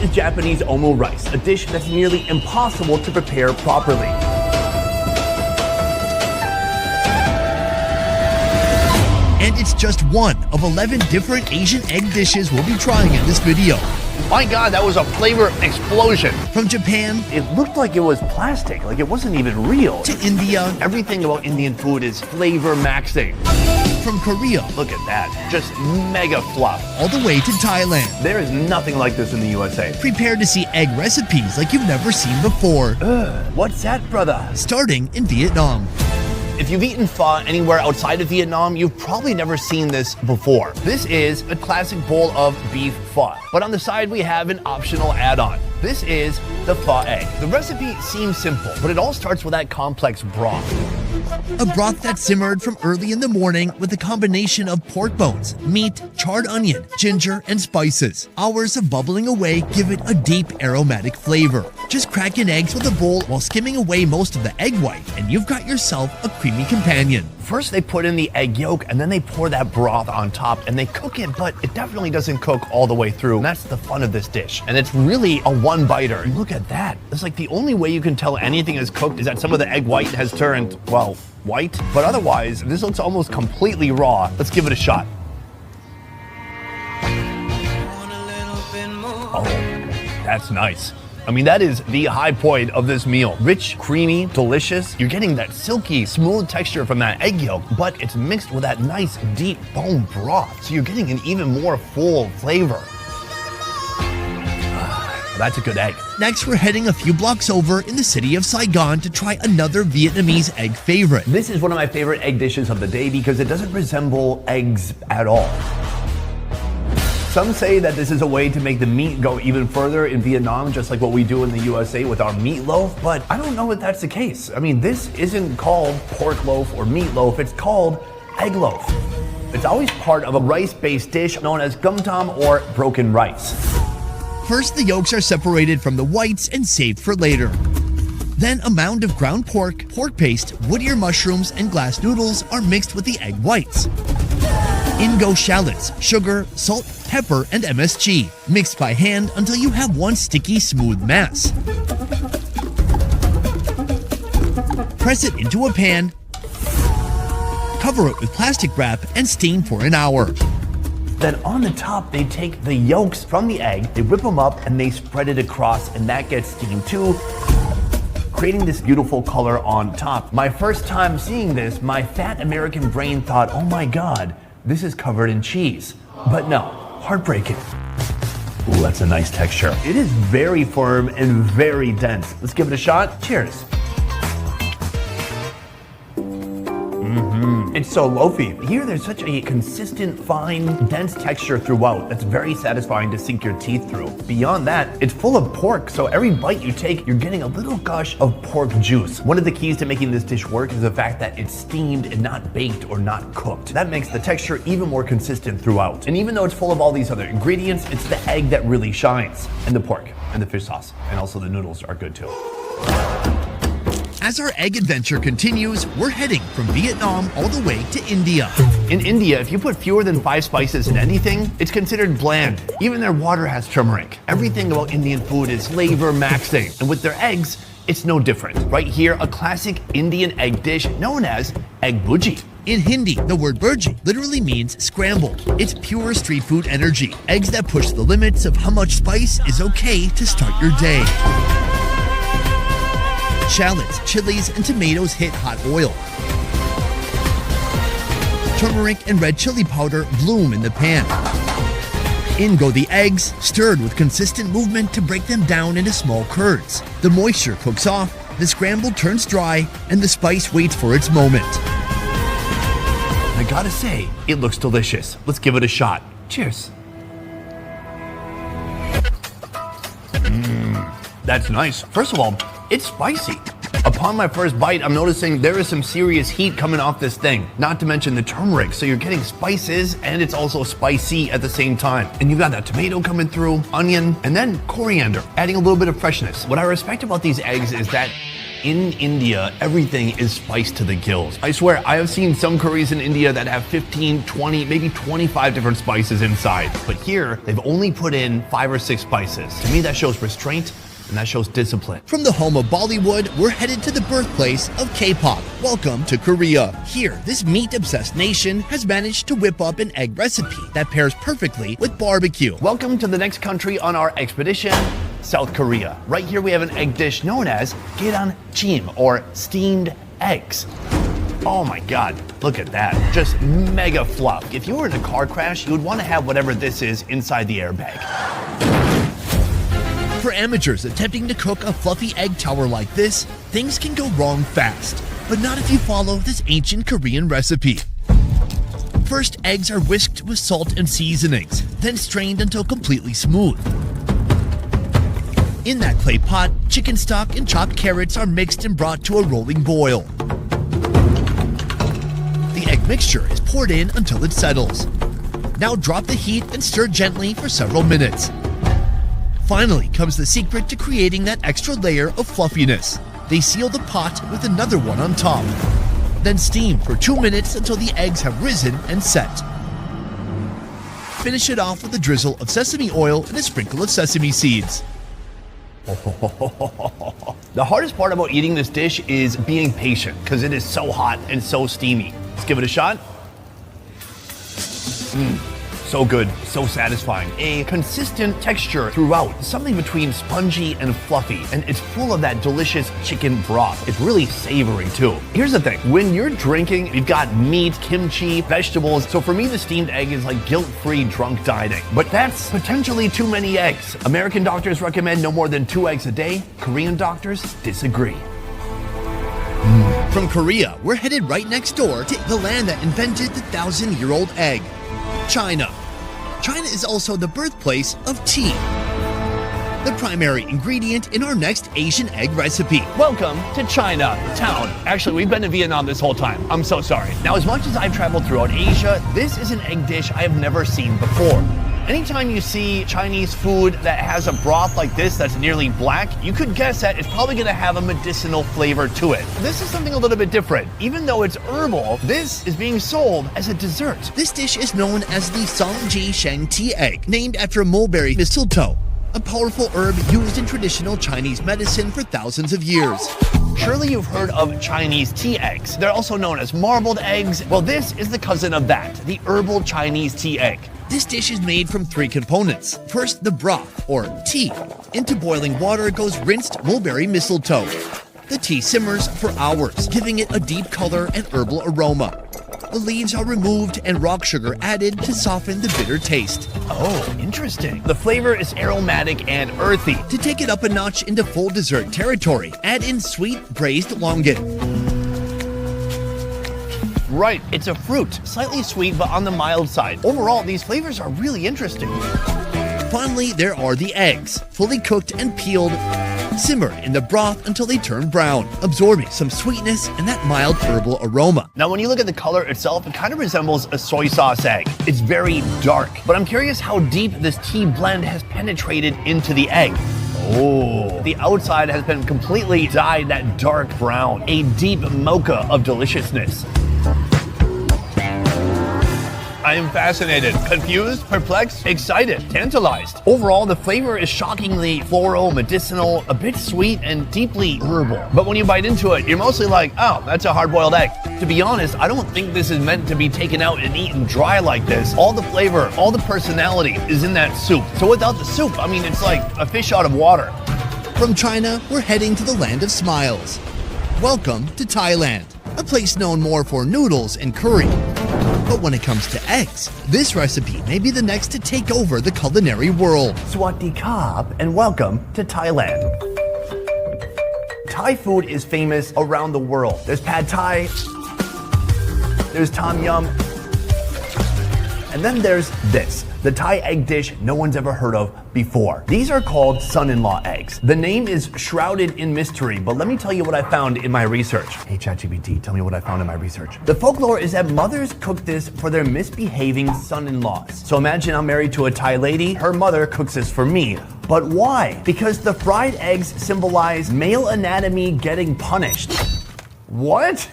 is Japanese omu rice, a dish that's nearly impossible to prepare properly. And it's just one of 11 different Asian egg dishes we'll be trying in this video. My God, that was a flavor explosion. From Japan, It looked like it was plastic, like it wasn't even real. to India, Everything about Indian food is flavor maxing. from Korea, Look at that, just mega fluff. all the way to Thailand. There is nothing like this in the USA. Prepare to see egg recipes like you've never seen before, What's that, brother? starting in Vietnam. If you've eaten pho anywhere outside of Vietnam, you've probably never seen this before. This is a classic bowl of beef pho, but on the side we have an optional add-on. This is the pho egg. The recipe seems simple, but it all starts with that complex broth. A broth that simmered from early in the morning with a combination of pork bones, meat, charred onion, ginger, and spices. Hours of bubbling away give it a deep aromatic flavor. Just crack in eggs with a bowl while skimming away most of the egg white, and you've got yourself a creamy companion. First they put in the egg yolk and then they pour that broth on top and they cook it, but it definitely doesn't cook all the way through. And that's the fun of this dish. And it's really a one-biter. Look at that. It's like the only way you can tell anything is cooked is that some of the egg white has turned, well, white. But otherwise, this looks almost completely raw. Let's give it a shot. Oh, that's nice. I mean, that is the high point of this meal. Rich, creamy, delicious. You're getting that silky, smooth texture from that egg yolk, but it's mixed with that nice, deep bone broth. So you're getting an even more full flavor. That's a good egg. Next, we're heading a few blocks over in the city of Saigon to try another Vietnamese egg favorite. This is one of my favorite egg dishes of the day because it doesn't resemble eggs at all. Some say that this is a way to make the meat go even further in Vietnam, just like what we do in the USA with our meatloaf, but I don't know if that's the case. I mean, this isn't called pork loaf or meatloaf, it's called egg loaf. It's always part of a rice-based dish known as gum tom or broken rice. First, the yolks are separated from the whites and saved for later. Then a mound of ground pork, pork paste, wood ear mushrooms, and glass noodles are mixed with the egg whites. In go shallots, sugar, salt, pepper, and MSG, mixed by hand until you have one sticky, smooth mass. Press it into a pan, cover it with plastic wrap, and steam for an hour. Then on the top, they take the yolks from the egg, they whip them up, and they spread it across, and that gets steamed too, creating this beautiful color on top. My first time seeing this, my fat American brain thought, oh my God, this is covered in cheese. But no, heartbreaking. Ooh, that's a nice texture. It is very firm and very dense. Let's give it a shot. Cheers. It's so loafy. Here, there's such a consistent, fine, dense texture throughout that's very satisfying to sink your teeth through. Beyond that, it's full of pork, so every bite you take, you're getting a little gush of pork juice. One of the keys to making this dish work is the fact that it's steamed and not baked or not cooked. That makes the texture even more consistent throughout. And even though it's full of all these other ingredients, it's the egg that really shines. And the pork, and the fish sauce, and also the noodles are good too. As our egg adventure continues, we're heading from Vietnam all the way to India. In India, if you put fewer than 5 spices in anything, it's considered bland. Even their water has turmeric. Everything about Indian food is flavor maxing. And with their eggs, it's no different. Right here, a classic Indian egg dish known as egg bhuji. In Hindi, the word burji literally means scrambled. It's pure street food energy. Eggs that push the limits of how much spice is okay to start your day. Shallots, chilies, and tomatoes hit hot oil. Turmeric and red chili powder bloom in the pan. In go the eggs, stirred with consistent movement to break them down into small curds. The moisture cooks off, the scramble turns dry, and the spice waits for its moment. I gotta say, it looks delicious. Let's give it a shot. Cheers. That's nice. First of all, it's spicy. Upon my first bite, I'm noticing there is some serious heat coming off this thing, not to mention the turmeric. So you're getting spices and it's also spicy at the same time. And you've got that tomato coming through, onion, and then coriander, adding a little bit of freshness. What I respect about these eggs is that in India, everything is spiced to the gills. I swear, I have seen some curries in India that have 15, 20, maybe 25 different spices inside. But here, they've only put in 5 or 6 spices. To me, that shows restraint, and that shows discipline. From the home of Bollywood, we're headed to the birthplace of K-pop. Welcome to Korea. Here, this meat-obsessed nation has managed to whip up an egg recipe that pairs perfectly with barbecue. Welcome to the next country on our expedition, South Korea. Right here we have an egg dish known as keranjim, or steamed eggs. Oh my God, look at that. Just mega fluff. If you were in a car crash, you would want to have whatever this is inside the airbag. For amateurs attempting to cook a fluffy egg tower like this, things can go wrong fast. But not if you follow this ancient Korean recipe. First, eggs are whisked with salt and seasonings, then strained until completely smooth. In that clay pot, chicken stock and chopped carrots are mixed and brought to a rolling boil. The egg mixture is poured in until it settles. Now drop the heat and stir gently for several minutes. Finally comes the secret to creating that extra layer of fluffiness. They seal the pot with another one on top. Then steam for 2 minutes until the eggs have risen and set. Finish it off with a drizzle of sesame oil and a sprinkle of sesame seeds. The hardest part about eating this dish is being patient because it is so hot and so steamy. Let's give it a shot. So good, so satisfying. A consistent texture throughout, something between spongy and fluffy, and it's full of that delicious chicken broth. It's really savory too. Here's the thing, when you're drinking, you've got meat, kimchi, vegetables, so for me the steamed egg is like guilt-free drunk dining. But that's potentially too many eggs. American doctors recommend no more than 2 eggs a day. Korean doctors disagree. From Korea, we're headed right next door to the land that invented the 1,000-year-old egg, China. China is also the birthplace of tea, the primary ingredient in our next Asian egg recipe. Welcome to Chinatown. Actually, we've been to Vietnam this whole time. I'm so sorry. Now, as much as I've traveled throughout Asia, this is an egg dish I have never seen before. Anytime you see Chinese food that has a broth like this that's nearly black, you could guess that it's probably gonna have a medicinal flavor to it. This is something a little bit different. Even though it's herbal, this is being sold as a dessert. This dish is known as the Songji Sheng tea egg, named after mulberry mistletoe, a powerful herb used in traditional Chinese medicine for thousands of years. Surely you've heard of Chinese tea eggs. They're also known as marbled eggs. Well, this is the cousin of that, the herbal Chinese tea egg. This dish is made from 3 components. First, the broth, or tea. Into boiling water goes rinsed mulberry mistletoe. The tea simmers for hours, giving it a deep color and herbal aroma. The leaves are removed and rock sugar added to soften the bitter taste. Oh, interesting. The flavor is aromatic and earthy. To take it up a notch into full dessert territory, add in sweet braised longan. Right, it's a fruit, slightly sweet but on the mild side. Overall, these flavors are really interesting. Finally, there are the eggs, fully cooked and peeled, simmered in the broth until they turn brown, absorbing some sweetness and that mild herbal aroma. Now, when you look at the color itself, it kind of resembles a soy sauce egg. It's very dark, but I'm curious how deep this tea blend has penetrated into the egg. Oh, the outside has been completely dyed that dark brown, a deep mocha of deliciousness. I am fascinated, confused, perplexed, excited, tantalized. Overall, the flavor is shockingly floral, medicinal, a bit sweet, and deeply herbal. But when you bite into it, you're mostly like, oh, that's a hard-boiled egg. To be honest, I don't think this is meant to be taken out and eaten dry like this. All the flavor, all the personality is in that soup. So without the soup, I mean, it's like a fish out of water. From China, we're heading to the land of smiles. Welcome to Thailand, a place known more for noodles and curry. But when it comes to eggs, this recipe may be the next to take over the culinary world. Sawasdee Krap, and welcome to Thailand. Thai food is famous around the world. There's pad thai, there's tom yum, and then there's this, the Thai egg dish no one's ever heard of before. These are called son-in-law eggs. The name is shrouded in mystery, but let me tell you what I found in my research. Hey ChatGPT, tell me what I found in my research. The folklore is that mothers cook this for their misbehaving son-in-laws. So imagine I'm married to a Thai lady, her mother cooks this for me. But why? Because the fried eggs symbolize male anatomy getting punished. What?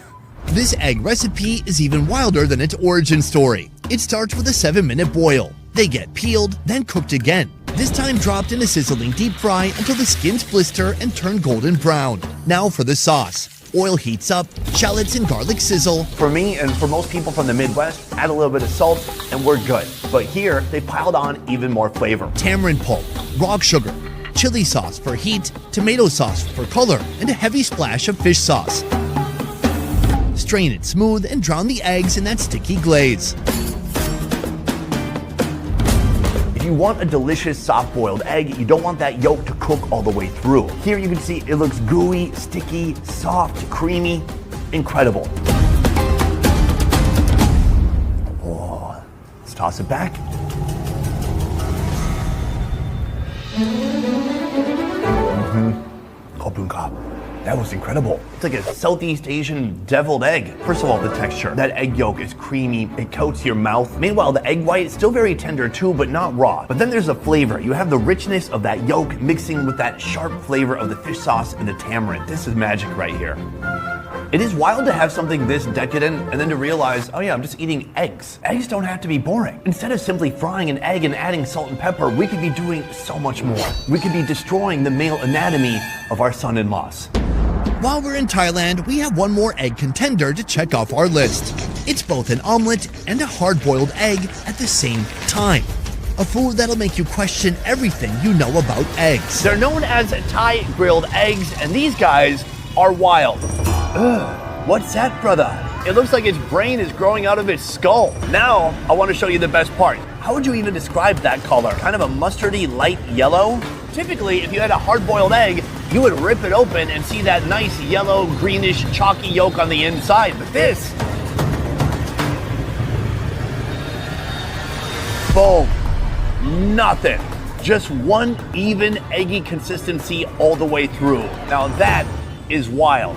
This egg recipe is even wilder than its origin story. It starts with a 7-minute boil. They get peeled, then cooked again. This time dropped in a sizzling deep fry until the skins blister and turn golden brown. Now for the sauce. Oil heats up, shallots and garlic sizzle. For me and for most people from the Midwest, add a little bit of salt and we're good. But here, they piled on even more flavor. Tamarind pulp, rock sugar, chili sauce for heat, tomato sauce for color, and a heavy splash of fish sauce. Strain it smooth and drown the eggs in that sticky glaze. If you want a delicious soft-boiled egg, you don't want that yolk to cook all the way through. Here you can see it looks gooey, sticky, soft, creamy, incredible. Oh, let's toss it back. That was incredible. It's like a Southeast Asian deviled egg. First of all, the texture. That egg yolk is creamy. It coats your mouth. Meanwhile, the egg white is still very tender too, but not raw. But then there's the flavor. You have the richness of that yolk mixing with that sharp flavor of the fish sauce and the tamarind. This is magic right here. It is wild to have something this decadent and then to realize, oh yeah, I'm just eating eggs. Eggs don't have to be boring. Instead of simply frying an egg and adding salt and pepper, we could be doing so much more. We could be destroying the male anatomy of our son-in-laws. While we're in Thailand, we have one more egg contender to check off our list. It's both an omelet and a hard-boiled egg at the same time. A food that'll make you question everything you know about eggs. They're known as Thai grilled eggs, and these guys are wild. Ugh, what's that, brother? It looks like its brain is growing out of its skull. Now, I want to show you the best part. How would you even describe that color? Kind of a mustardy light yellow? Typically, if you had a hard-boiled egg, you would rip it open and see that nice yellow, greenish, chalky yolk on the inside. But this, boom, nothing. Just one even eggy consistency all the way through. Now that is wild.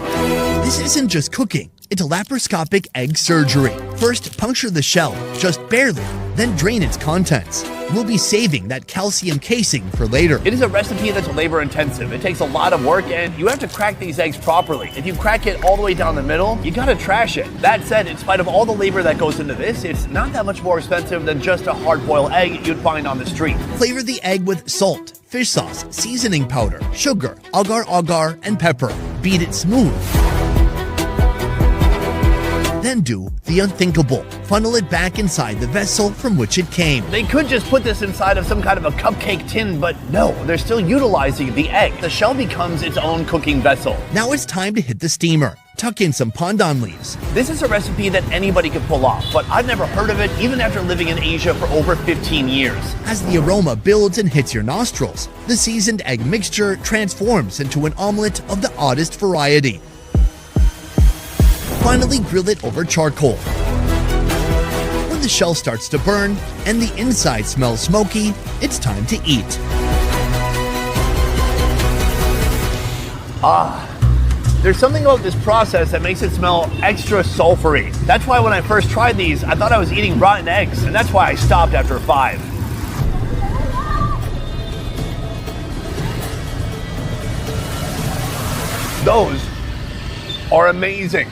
This isn't just cooking. It's a laparoscopic egg surgery. First, puncture the shell, just barely, then drain its contents. We'll be saving that calcium casing for later. It is a recipe that's labor intensive. It takes a lot of work and you have to crack these eggs properly. If you crack it all the way down the middle, you gotta trash it. That said, in spite of all the labor that goes into this, it's not that much more expensive than just a hard-boiled egg you'd find on the street. Flavor the egg with salt, fish sauce, seasoning powder, sugar, agar-agar, and pepper. Beat it smooth. Then do the unthinkable. Funnel it back inside the vessel from which it came. They could just put this inside of some kind of a cupcake tin, but no, they're still utilizing the egg. The shell becomes its own cooking vessel. Now it's time to hit the steamer. Tuck in some pandan leaves. This is a recipe that anybody could pull off, but I've never heard of it even after living in Asia for over 15 years. As the aroma builds and hits your nostrils, the seasoned egg mixture transforms into an omelet of the oddest variety. Finally, grill it over charcoal. When the shell starts to burn and the inside smells smoky, it's time to eat. There's something about this process that makes it smell extra sulfury. That's why when I first tried these, I thought I was eating rotten eggs, and that's why I stopped after 5. Those are amazing.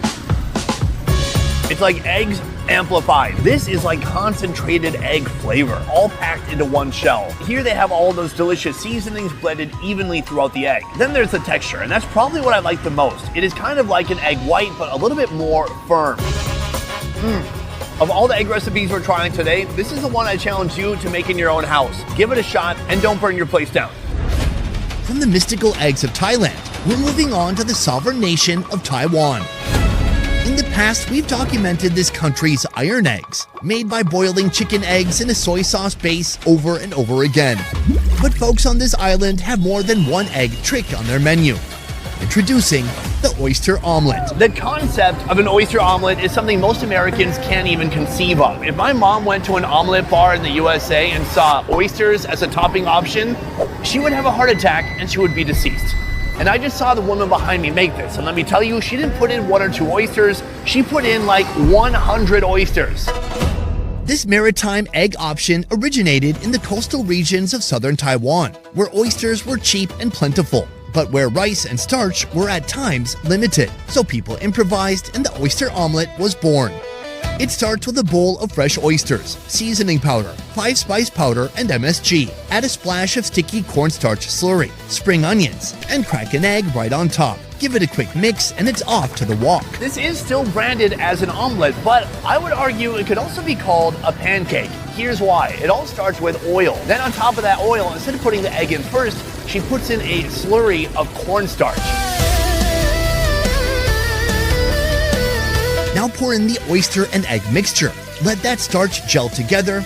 It's like eggs amplified. This is like concentrated egg flavor, all packed into one shell. Here they have all those delicious seasonings blended evenly throughout the egg. Then there's the texture, and that's probably what I like the most. It is kind of like an egg white, but a little bit more firm. Of all the egg recipes we're trying today, this is the one I challenge you to make in your own house. Give it a shot, and don't burn your place down. From the mystical eggs of Thailand, we're moving on to the sovereign nation of Taiwan. In the past, we've documented this country's iron eggs, made by boiling chicken eggs in a soy sauce base over and over again. But folks on this island have more than one egg trick on their menu. Introducing the oyster omelet. The concept of an oyster omelet is something most Americans can't even conceive of. If my mom went to an omelet bar in the USA and saw oysters as a topping option, she would have a heart attack and she would be deceased. And I just saw the woman behind me make this, and let me tell you, she didn't put in 1 or 2 oysters, she put in like 100 oysters. This maritime egg option originated in the coastal regions of southern Taiwan, where oysters were cheap and plentiful, but where rice and starch were at times limited. So people improvised and the oyster omelet was born. It starts with a bowl of fresh oysters, seasoning powder, 5-spice powder, and MSG. Add a splash of sticky cornstarch slurry, spring onions, and crack an egg right on top. Give it a quick mix and it's off to the walk. This is still branded as an omelet, but I would argue it could also be called a pancake. Here's why. It all starts with oil. Then on top of that oil, instead of putting the egg in first, she puts in a slurry of cornstarch. Now pour in the oyster and egg mixture. Let that starch gel together.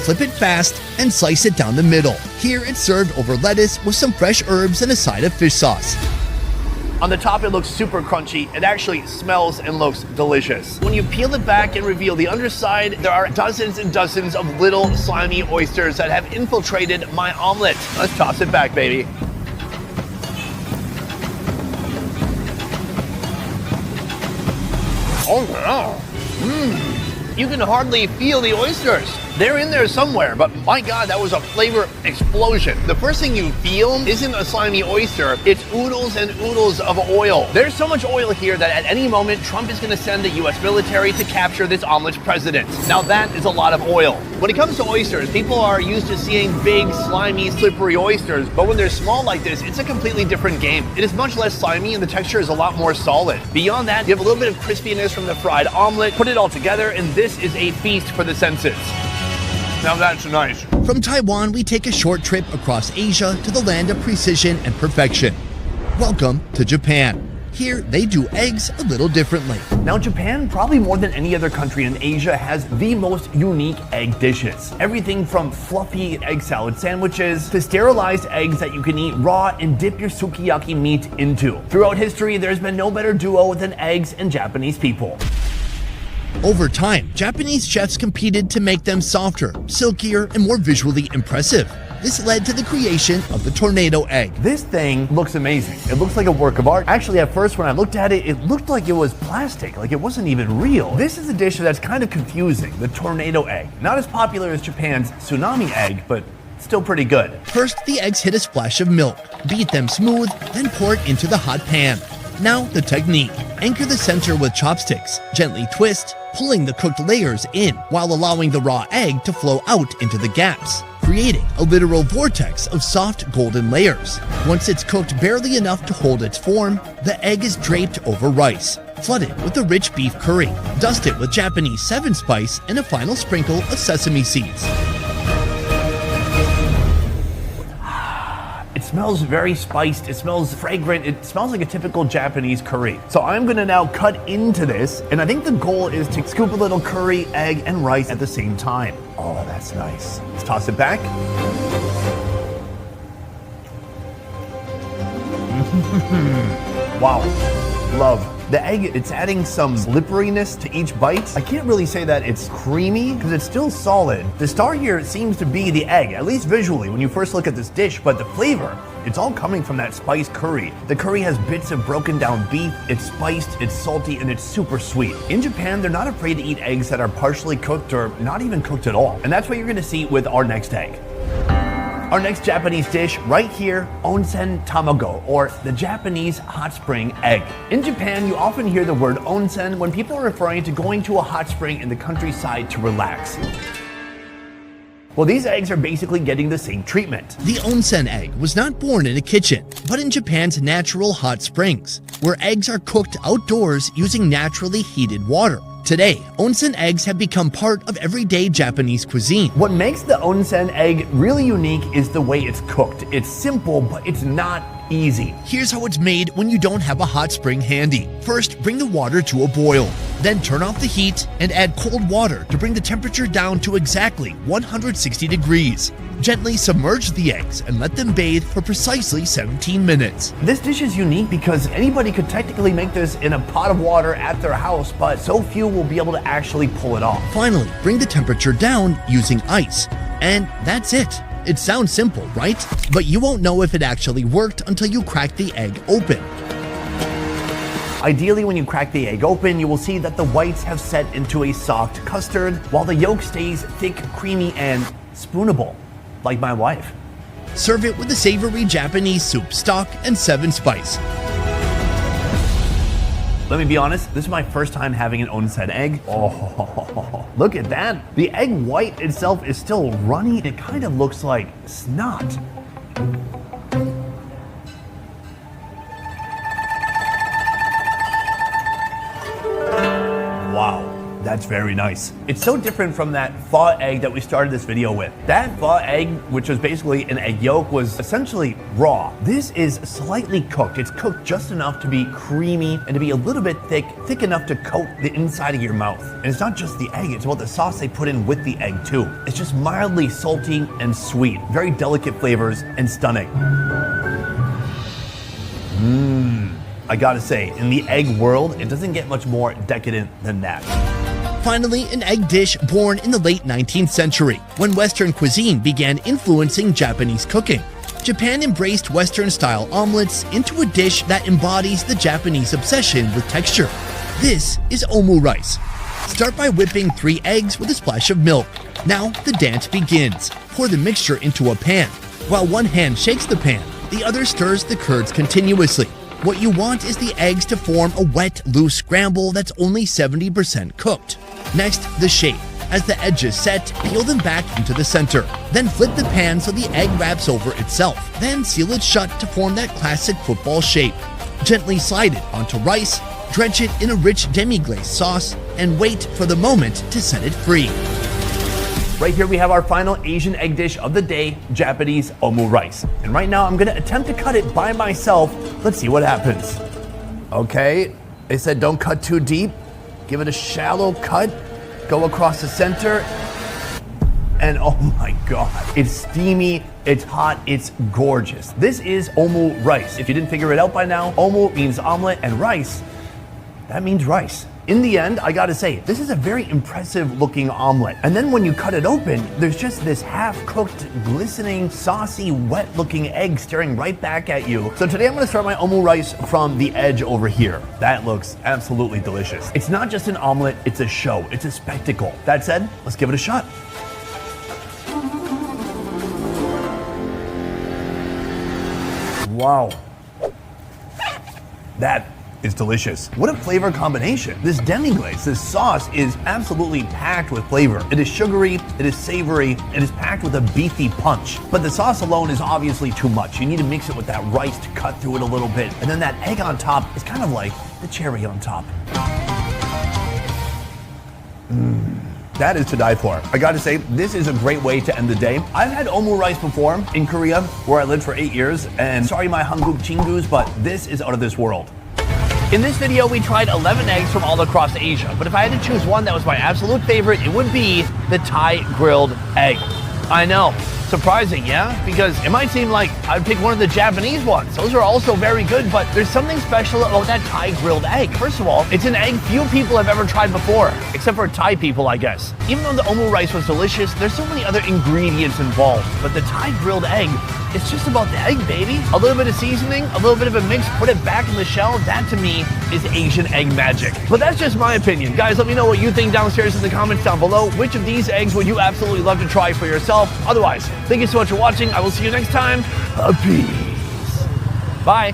Flip it fast and slice it down the middle. Here it's served over lettuce with some fresh herbs and a side of fish sauce. On the top, it looks super crunchy. It actually smells and looks delicious. When you peel it back and reveal the underside, there are dozens and dozens of little slimy oysters that have infiltrated my omelet. Let's toss it back, baby. Oh, wow. You can hardly feel the oysters. They're in there somewhere, but my God, that was a flavor explosion. The first thing you feel isn't a slimy oyster, it's oodles and oodles of oil. There's so much oil here that at any moment, Trump is gonna send the US military to capture this omelet's president. Now that is a lot of oil. When it comes to oysters, people are used to seeing big, slimy, slippery oysters, but when they're small like this, it's a completely different game. It is much less slimy and the texture is a lot more solid. Beyond that, you have a little bit of crispiness from the fried omelet. Put it all together, and this is a feast for the senses. Now that's nice. From Taiwan, we take a short trip across Asia to the land of precision and perfection. Welcome to Japan. Here, they do eggs a little differently. Now Japan, probably more than any other country in Asia, has the most unique egg dishes. Everything from fluffy egg salad sandwiches to sterilized eggs that you can eat raw and dip your sukiyaki meat into. Throughout history, there's been no better duo than eggs and Japanese people. Over time, Japanese chefs competed to make them softer, silkier, and more visually impressive. This led to the creation of the tornado egg. This thing looks amazing. It looks like a work of art. Actually, at first when I looked at it, it looked like it was plastic, like it wasn't even real. This is a dish that's kind of confusing, the tornado egg. Not as popular as Japan's tsunami egg, but still pretty good. First, the eggs hit a splash of milk. Beat them smooth, then pour it into the hot pan. Now the technique. Anchor the center with chopsticks. Gently twist, pulling the cooked layers in while allowing the raw egg to flow out into the gaps, creating a literal vortex of soft golden layers. Once it's cooked barely enough to hold its form, the egg is draped over rice. Flood it with a rich beef curry. Dust it with Japanese 7-spice and a final sprinkle of sesame seeds. It smells very spiced, it smells fragrant, it smells like a typical Japanese curry. So I'm gonna now cut into this, and I think the goal is to scoop a little curry, egg, and rice at the same time. Oh, that's nice. Let's toss it back. Wow, love. The egg, it's adding some slipperiness to each bite. I can't really say that it's creamy because it's still solid. The star here seems to be the egg, at least visually when you first look at this dish, but the flavor, it's all coming from that spiced curry. The curry has bits of broken down beef, it's spiced, it's salty, and it's super sweet. In Japan, they're not afraid to eat eggs that are partially cooked or not even cooked at all. And that's what you're gonna see with our next egg. Our next Japanese dish right here, onsen tamago, or the Japanese hot spring egg. In Japan, you often hear the word onsen when people are referring to going to a hot spring in the countryside to relax. Well, these eggs are basically getting the same treatment. The onsen egg was not born in a kitchen, but in Japan's natural hot springs, where eggs are cooked outdoors using naturally heated water. Today, onsen eggs have become part of everyday Japanese cuisine. What makes the onsen egg really unique is the way it's cooked. It's simple, but it's not easy. Here's how it's made when you don't have a hot spring handy. First, bring the water to a boil. Then turn off the heat and add cold water to bring the temperature down to exactly 160 degrees. Gently submerge the eggs and let them bathe for precisely 17 minutes. This dish is unique because anybody could technically make this in a pot of water at their house, but so few will be able to actually pull it off. Finally, bring the temperature down using ice. And that's it. It sounds simple, right? But you won't know if it actually worked until you crack the egg open. Ideally, when you crack the egg open, you will see that the whites have set into a soft custard, while the yolk stays thick, creamy, and spoonable, like my wife. Serve it with a savory Japanese soup stock and 7 spice. Let me be honest, this is my first time having an onsen egg. Oh, look at that. The egg white itself is still runny. It kind of looks like snot. Wow, that's very nice. It's so different from that pho egg that we started this video with. That pho egg, which was basically an egg yolk, was essentially raw. This is slightly cooked. It's cooked just enough to be creamy and to be a little bit thick enough to coat the inside of your mouth. And it's not just the egg, it's about the sauce they put in with the egg too. It's just mildly salty and sweet. Very delicate flavors and stunning. I gotta say, in the egg world, it doesn't get much more decadent than that. Finally, an egg dish born in the late 19th century, when Western cuisine began influencing Japanese cooking. Japan embraced Western-style omelets into a dish that embodies the Japanese obsession with texture. This is omu rice. Start by whipping 3 eggs with a splash of milk. Now, the dance begins. Pour the mixture into a pan. While one hand shakes the pan, the other stirs the curds continuously. What you want is the eggs to form a wet, loose scramble that's only 70% cooked. Next, the shape. As the edges set, peel them back into the center. Then flip the pan so the egg wraps over itself. Then seal it shut to form that classic football shape. Gently slide it onto rice, drench it in a rich demi-glace sauce, and wait for the moment to set it free. Right here we have our final Asian egg dish of the day, Japanese omu rice. And right now I'm gonna attempt to cut it by myself. Let's see what happens. Okay, they said don't cut too deep. Give it a shallow cut. Go across the center. And oh my God, it's steamy, it's hot, it's gorgeous. This is omu rice. If you didn't figure it out by now, omu means omelet and rice, that means rice. In the end, I gotta say, this is a very impressive looking omelet. And then when you cut it open, there's just this half-cooked, glistening, saucy, wet-looking egg staring right back at you. So today I'm gonna start my omu rice from the edge over here. That looks absolutely delicious. It's not just an omelet, it's a show, it's a spectacle. That said, let's give it a shot. Wow. That is delicious. What a flavor combination. This demi-glace, this sauce is absolutely packed with flavor. It is sugary, it is savory, it is packed with a beefy punch. But the sauce alone is obviously too much. You need to mix it with that rice to cut through it a little bit. And then that egg on top is kind of like the cherry on top. That is to die for. I gotta say, this is a great way to end the day. I've had omu rice before in Korea, where I lived for 8 years, and sorry my Hanguk chingus, but this is out of this world. In this video, we tried 11 eggs from all across Asia, but if I had to choose one that was my absolute favorite, it would be the Thai grilled egg. I know, surprising, yeah? Because it might seem like I'd pick one of the Japanese ones. Those are also very good, but there's something special about that Thai grilled egg. First of all, it's an egg few people have ever tried before, except for Thai people, I guess. Even though the omu rice was delicious, there's so many other ingredients involved, but the Thai grilled egg, it's just about the egg, baby. A little bit of seasoning, a little bit of a mix, put it back in the shell. That to me is Asian egg magic. But that's just my opinion. Guys, let me know what you think downstairs in the comments down below. Which of these eggs would you absolutely love to try for yourself? Otherwise, thank you so much for watching. I will see you next time. Peace. Bye.